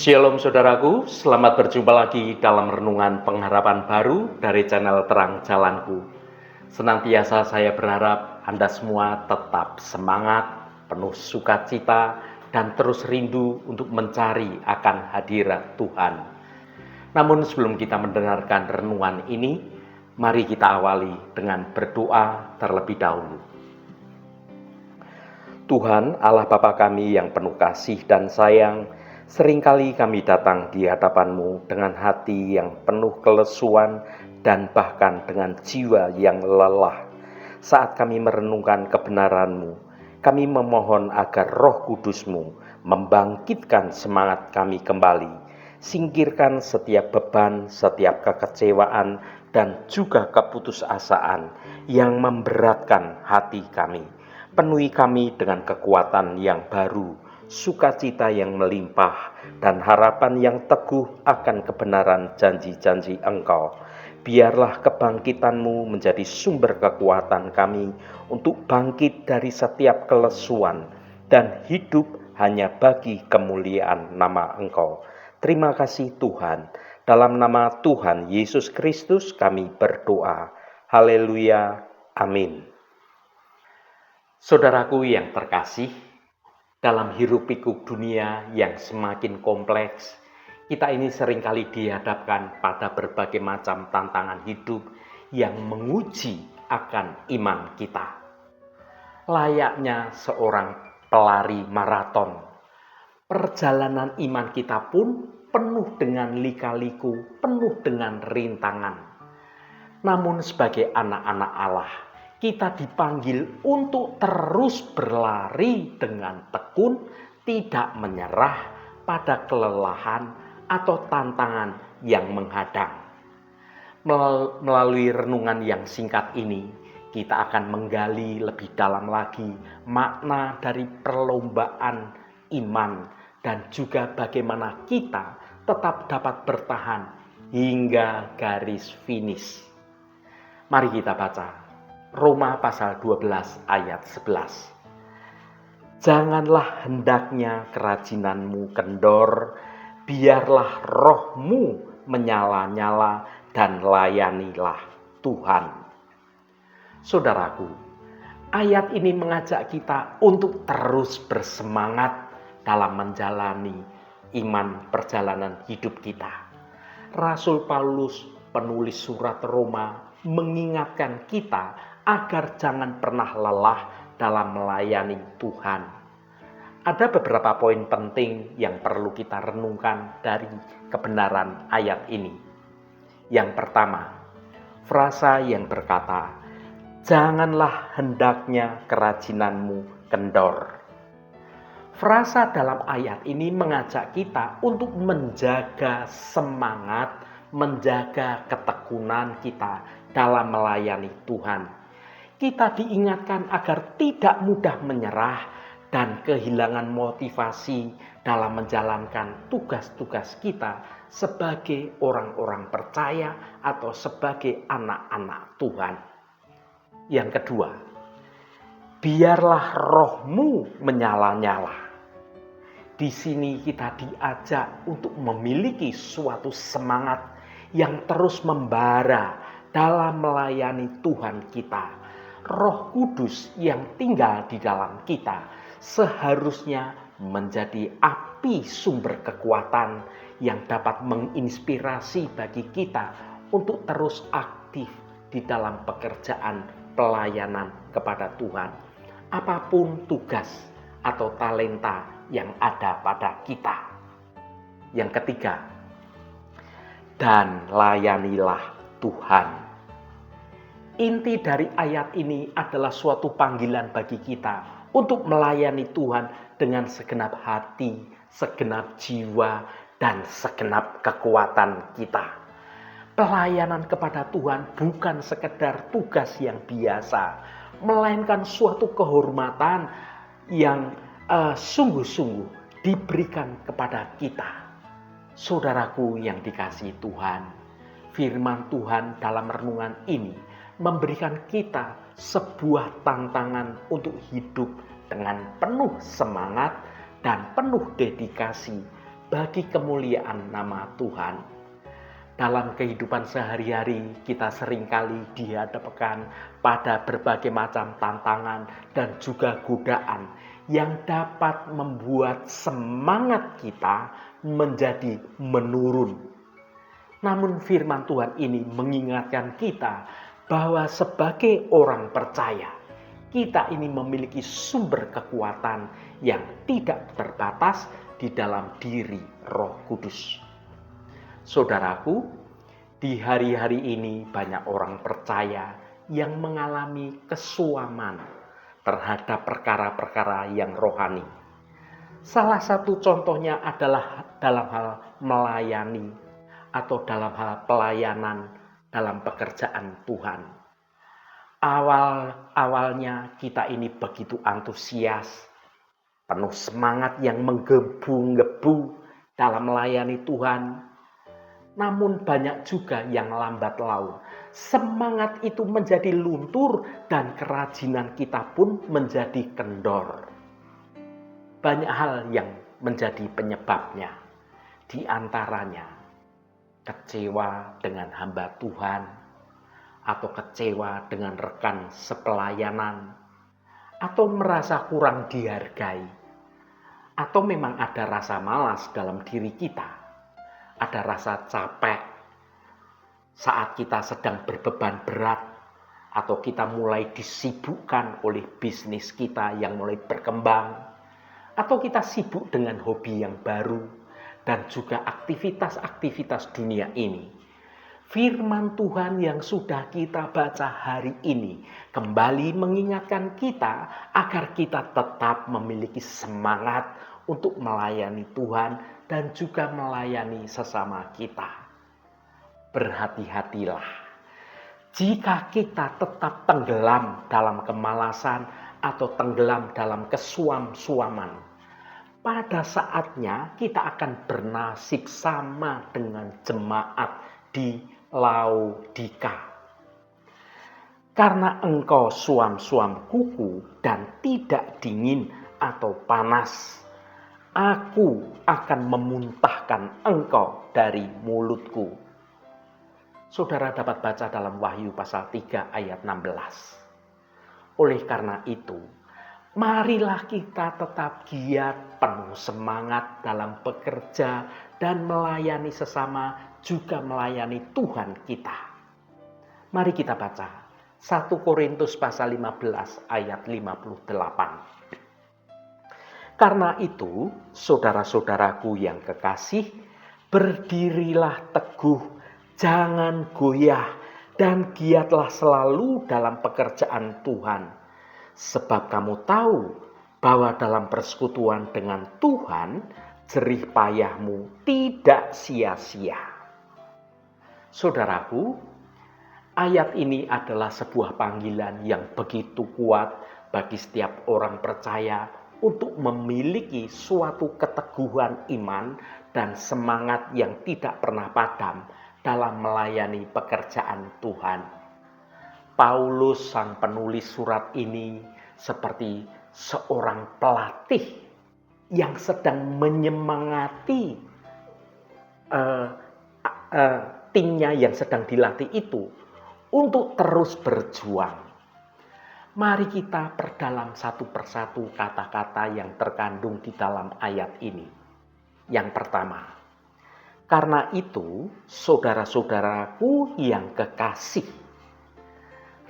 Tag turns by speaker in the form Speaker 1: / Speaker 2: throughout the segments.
Speaker 1: Shalom saudaraku, selamat berjumpa lagi dalam renungan pengharapan baru dari channel Terang Jalanku. Senantiasa saya berharap Anda semua tetap semangat, penuh sukacita, dan terus rindu untuk mencari akan hadirat Tuhan. Namun sebelum kita mendengarkan renungan ini, mari kita awali dengan berdoa terlebih dahulu. Tuhan Allah Bapa kami yang penuh kasih dan sayang, seringkali kami datang di hadapan-Mu dengan hati yang penuh kelesuan dan bahkan dengan jiwa yang lelah. Saat kami merenungkan kebenaran-Mu, kami memohon agar Roh Kudus-Mu membangkitkan semangat kami kembali. Singkirkan setiap beban, setiap kekecewaan, dan juga keputusasaan yang memberatkan hati kami. Penuhi kami dengan kekuatan yang baru, sukacita yang melimpah, dan harapan yang teguh akan kebenaran janji-janji Engkau. Biarlah kebangkitan-Mu menjadi sumber kekuatan kami untuk bangkit dari setiap kelesuan dan hidup hanya bagi kemuliaan nama Engkau. Terima kasih Tuhan. Dalam nama Tuhan Yesus Kristus kami berdoa. Haleluya. Amin. Saudaraku yang terkasih, dalam hiruk-pikuk dunia yang semakin kompleks, kita ini seringkali dihadapkan pada berbagai macam tantangan hidup yang menguji akan iman kita. Layaknya seorang pelari maraton, perjalanan iman kita pun penuh dengan lika-liku, penuh dengan rintangan. Namun sebagai anak-anak Allah, kita dipanggil untuk terus berlari dengan tekun, tidak menyerah pada kelelahan atau tantangan yang menghadang. Melalui renungan yang singkat ini, kita akan menggali lebih dalam lagi makna dari perlombaan iman dan juga bagaimana kita tetap dapat bertahan hingga garis finish. Mari kita baca Roma pasal 12 ayat 11. Janganlah hendaknya kerajinanmu kendor, biarlah rohmu menyala-nyala dan layanilah Tuhan. Saudaraku, ayat ini mengajak kita untuk terus bersemangat dalam menjalani iman perjalanan hidup kita. Rasul Paulus, penulis surat Roma, mengingatkan kita agar jangan pernah lelah dalam melayani Tuhan. Ada beberapa poin penting yang perlu kita renungkan dari kebenaran ayat ini. Yang pertama, frasa yang berkata, janganlah hendaknya kerajinanmu kendor. Frasa dalam ayat ini mengajak kita untuk menjaga semangat, menjaga ketekunan kita dalam melayani Tuhan. Kita diingatkan agar tidak mudah menyerah dan kehilangan motivasi dalam menjalankan tugas-tugas kita sebagai orang-orang percaya atau sebagai anak-anak Tuhan. Yang kedua, biarlah rohmu menyala-nyala. Di sini kita diajak untuk memiliki suatu semangat yang terus membara dalam melayani Tuhan kita. Roh Kudus yang tinggal di dalam kita seharusnya menjadi api sumber kekuatan yang dapat menginspirasi bagi kita untuk terus aktif di dalam pekerjaan pelayanan kepada Tuhan. Apapun tugas atau talenta yang ada pada kita. Yang ketiga, dan layanilah Tuhan. Inti dari ayat ini adalah suatu panggilan bagi kita untuk melayani Tuhan dengan segenap hati, segenap jiwa, dan segenap kekuatan kita. Pelayanan kepada Tuhan bukan sekedar tugas yang biasa, melainkan suatu kehormatan yang sungguh-sungguh diberikan kepada kita. Saudaraku yang dikasihi Tuhan, firman Tuhan dalam renungan ini memberikan kita sebuah tantangan untuk hidup dengan penuh semangat dan penuh dedikasi bagi kemuliaan nama Tuhan. Dalam kehidupan sehari-hari kita seringkali dihadapkan pada berbagai macam tantangan dan juga godaan yang dapat membuat semangat kita menjadi menurun. Namun firman Tuhan ini mengingatkan kita bahwa sebagai orang percaya, kita ini memiliki sumber kekuatan yang tidak terbatas di dalam diri Roh Kudus. Saudaraku, di hari-hari ini banyak orang percaya yang mengalami kesuaman terhadap perkara-perkara yang rohani. Salah satu contohnya adalah dalam hal melayani atau dalam hal pelayanan dalam pekerjaan Tuhan. Awalnya kita ini begitu antusias, penuh semangat yang menggebu-gebu dalam melayani Tuhan. Namun banyak juga yang lambat laun. Semangat itu menjadi luntur dan kerajinan kita pun menjadi kendor. Banyak hal yang menjadi penyebabnya. Di antaranya kecewa dengan hamba Tuhan, atau kecewa dengan rekan sepelayanan, atau merasa kurang dihargai, atau memang ada rasa malas dalam diri kita, ada rasa capek saat kita sedang berbeban berat, atau kita mulai disibukkan oleh bisnis kita yang mulai berkembang, atau kita sibuk dengan hobi yang baru, dan juga aktivitas-aktivitas dunia ini. Firman Tuhan yang sudah kita baca hari ini kembali mengingatkan kita agar kita tetap memiliki semangat untuk melayani Tuhan dan juga melayani sesama kita. Berhati-hatilah jika kita tetap tenggelam dalam kemalasan atau tenggelam dalam kesuam-suaman. Pada saatnya kita akan bernasib sama dengan jemaat di Laodika. Karena engkau suam-suam kuku dan tidak dingin atau panas, aku akan memuntahkan engkau dari mulutku. Saudara dapat baca dalam Wahyu pasal 3 ayat 16. Oleh karena itu, marilah kita tetap giat, penuh semangat dalam bekerja dan melayani sesama, juga melayani Tuhan kita. Mari kita baca 1 Korintus pasal 15 ayat 58. Karena itu, saudara-saudaraku yang kekasih, berdirilah teguh, jangan goyah, dan giatlah selalu dalam pekerjaan Tuhan. Sebab kamu tahu bahwa dalam persekutuan dengan Tuhan, jerih payahmu tidak sia-sia. Saudaraku, ayat ini adalah sebuah panggilan yang begitu kuat bagi setiap orang percaya untuk memiliki suatu keteguhan iman dan semangat yang tidak pernah padam dalam melayani pekerjaan Tuhan. Paulus, sang penulis surat ini, seperti seorang pelatih yang sedang menyemangati timnya yang sedang dilatih itu untuk terus berjuang. Mari kita perdalam satu persatu kata-kata yang terkandung di dalam ayat ini. Yang pertama, karena itu saudara-saudaraku yang kekasih,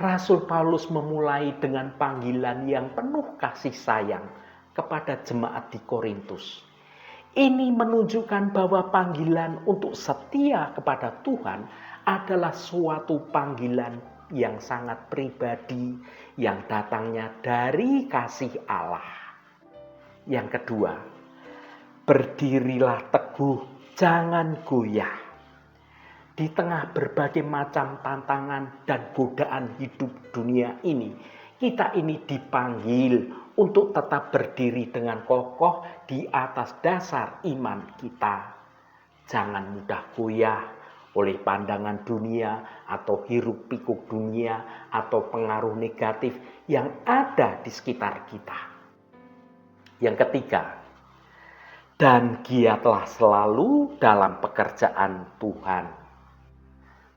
Speaker 1: Rasul Paulus memulai dengan panggilan yang penuh kasih sayang kepada jemaat di Korintus. Ini menunjukkan bahwa panggilan untuk setia kepada Tuhan adalah suatu panggilan yang sangat pribadi yang datangnya dari kasih Allah. Yang kedua, berdirilah teguh, jangan goyah. Di tengah berbagai macam tantangan dan godaan hidup dunia ini, kita ini dipanggil untuk tetap berdiri dengan kokoh di atas dasar iman kita. Jangan mudah goyah oleh pandangan dunia atau hiruk pikuk dunia atau pengaruh negatif yang ada di sekitar kita. Yang ketiga, dan giatlah selalu dalam pekerjaan Tuhan.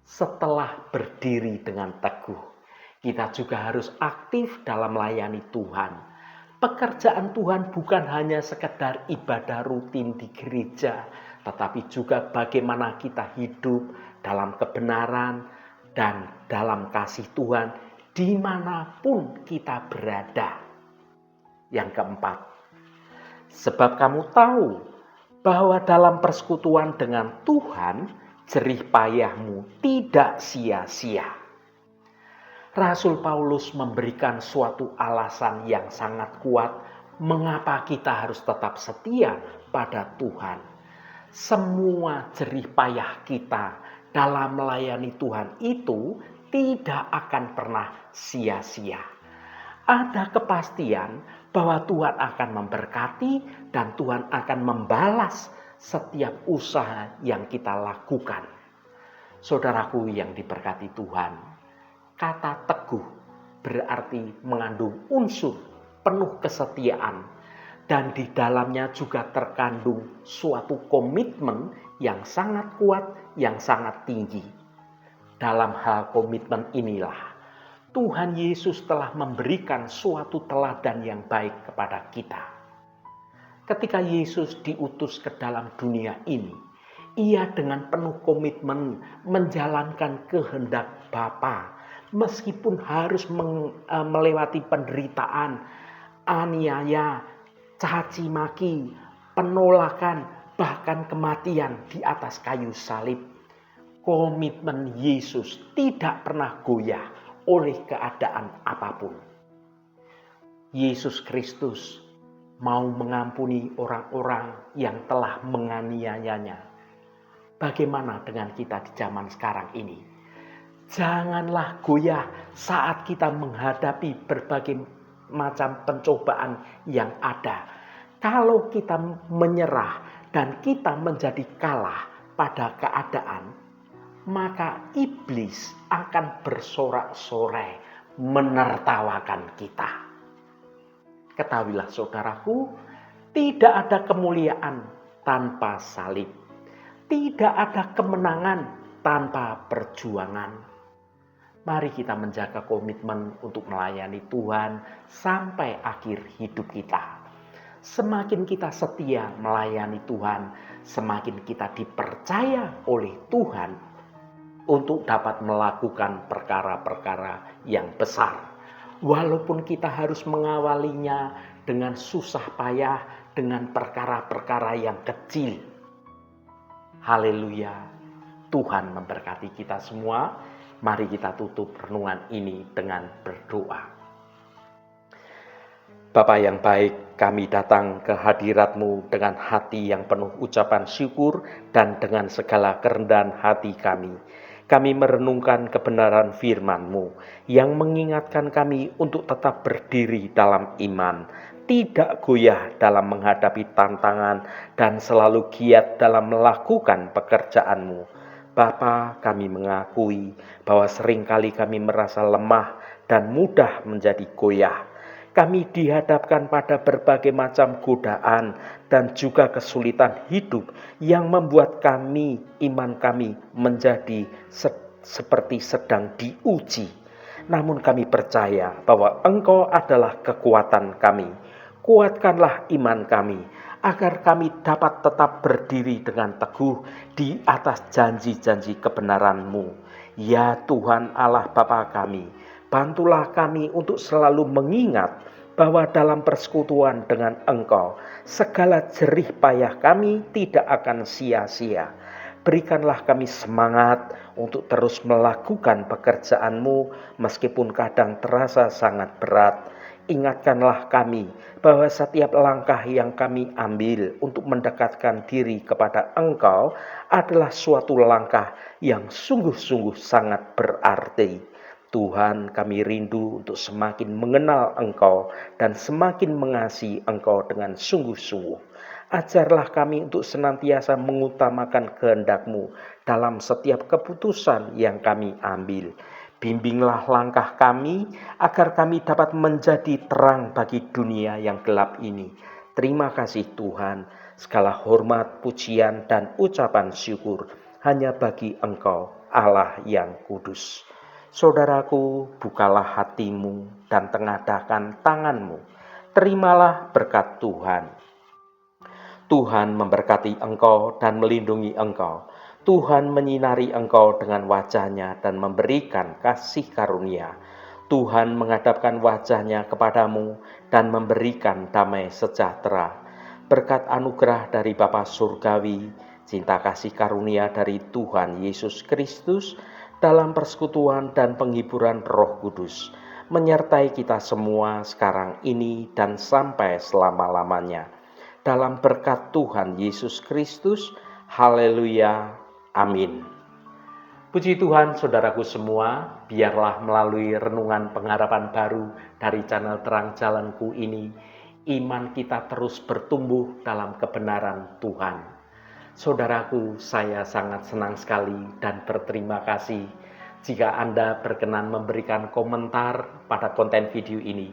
Speaker 1: Setelah berdiri dengan teguh, kita juga harus aktif dalam melayani Tuhan. Pekerjaan Tuhan bukan hanya sekedar ibadah rutin di gereja, tetapi juga bagaimana kita hidup dalam kebenaran dan dalam kasih Tuhan dimanapun kita berada. Yang keempat, sebab kamu tahu bahwa dalam persekutuan dengan Tuhan, jerih payahmu tidak sia-sia. Rasul Paulus memberikan suatu alasan yang sangat kuat mengapa kita harus tetap setia pada Tuhan. Semua jerih payah kita dalam melayani Tuhan itu tidak akan pernah sia-sia. Ada kepastian bahwa Tuhan akan memberkati dan Tuhan akan membalas setiap usaha yang kita lakukan. Saudaraku yang diberkati Tuhan, kata teguh berarti mengandung unsur penuh kesetiaan dan di dalamnya juga terkandung suatu komitmen yang sangat kuat, yang sangat tinggi. Dalam hal komitmen inilah Tuhan Yesus telah memberikan suatu teladan yang baik kepada kita. Ketika Yesus diutus ke dalam dunia ini, ia dengan penuh komitmen menjalankan kehendak Bapa, meskipun harus melewati penderitaan, aniaya, caci maki, penolakan, bahkan kematian di atas kayu salib. Komitmen Yesus tidak pernah goyah oleh keadaan apapun. Yesus Kristus mau mengampuni orang-orang yang telah menganiayanya. Bagaimana dengan kita di zaman sekarang ini? Janganlah goyah saat kita menghadapi berbagai macam pencobaan yang ada. Kalau kita menyerah dan kita menjadi kalah pada keadaan, maka iblis akan bersorak-sorai menertawakan kita. Ketahuilah saudaraku, tidak ada kemuliaan tanpa salib. Tidak ada kemenangan tanpa perjuangan. Mari kita menjaga komitmen untuk melayani Tuhan sampai akhir hidup kita. Semakin kita setia melayani Tuhan, semakin kita dipercaya oleh Tuhan untuk dapat melakukan perkara-perkara yang besar. Walaupun kita harus mengawalinya dengan susah payah, dengan perkara-perkara yang kecil. Haleluya, Tuhan memberkati kita semua. Mari kita tutup renungan ini dengan berdoa. Bapa yang baik, kami datang ke hadirat-Mu dengan hati yang penuh ucapan syukur dan dengan segala kerendahan hati kami. Kami merenungkan kebenaran firman-Mu yang mengingatkan kami untuk tetap berdiri dalam iman, tidak goyah dalam menghadapi tantangan, dan selalu giat dalam melakukan pekerjaan-Mu. Bapa, kami mengakui bahwa seringkali kami merasa lemah dan mudah menjadi goyah. Kami dihadapkan pada berbagai macam godaan dan juga kesulitan hidup yang membuat iman kami menjadi seperti sedang diuji. Namun kami percaya bahwa Engkau adalah kekuatan kami. Kuatkanlah iman kami agar kami dapat tetap berdiri dengan teguh di atas janji-janji kebenaran-Mu. Ya Tuhan Allah Bapa kami, bantulah kami untuk selalu mengingat bahwa dalam persekutuan dengan Engkau, segala jerih payah kami tidak akan sia-sia. Berikanlah kami semangat untuk terus melakukan pekerjaan-Mu meskipun kadang terasa sangat berat. Ingatkanlah kami bahwa setiap langkah yang kami ambil untuk mendekatkan diri kepada Engkau adalah suatu langkah yang sungguh-sungguh sangat berarti. Tuhan, kami rindu untuk semakin mengenal Engkau dan semakin mengasihi Engkau dengan sungguh-sungguh. Ajarlah kami untuk senantiasa mengutamakan kehendak-Mu dalam setiap keputusan yang kami ambil. Bimbinglah langkah kami agar kami dapat menjadi terang bagi dunia yang gelap ini. Terima kasih Tuhan. Segala hormat, pujian, dan ucapan syukur hanya bagi Engkau, Allah yang kudus. Saudaraku, bukalah hatimu dan tengadahkan tanganmu. Terimalah berkat Tuhan. Tuhan memberkati engkau dan melindungi engkau. Tuhan menyinari engkau dengan wajah-Nya dan memberikan kasih karunia. Tuhan menghadapkan wajah-Nya kepadamu dan memberikan damai sejahtera. Berkat anugerah dari Bapa Surgawi, cinta kasih karunia dari Tuhan Yesus Kristus, dalam persekutuan dan penghiburan Roh Kudus, menyertai kita semua sekarang ini dan sampai selama-lamanya. Dalam berkat Tuhan Yesus Kristus, haleluya, amin. Puji Tuhan, saudaraku semua, biarlah melalui renungan pengharapan baru dari channel Terang Jalanku ini, iman kita terus bertumbuh dalam kebenaran Tuhan. Saudaraku, saya sangat senang sekali dan berterima kasih jika Anda berkenan memberikan komentar pada konten video ini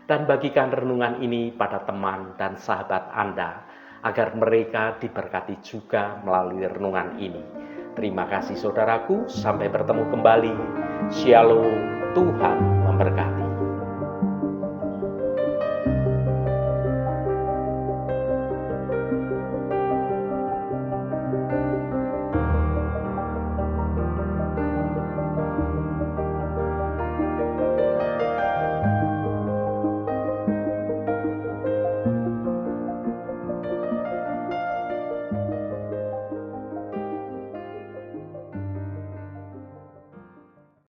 Speaker 1: dan bagikan renungan ini pada teman dan sahabat Anda agar mereka diberkati juga melalui renungan ini. Terima kasih saudaraku, sampai bertemu kembali. Shalom, Tuhan memberkati.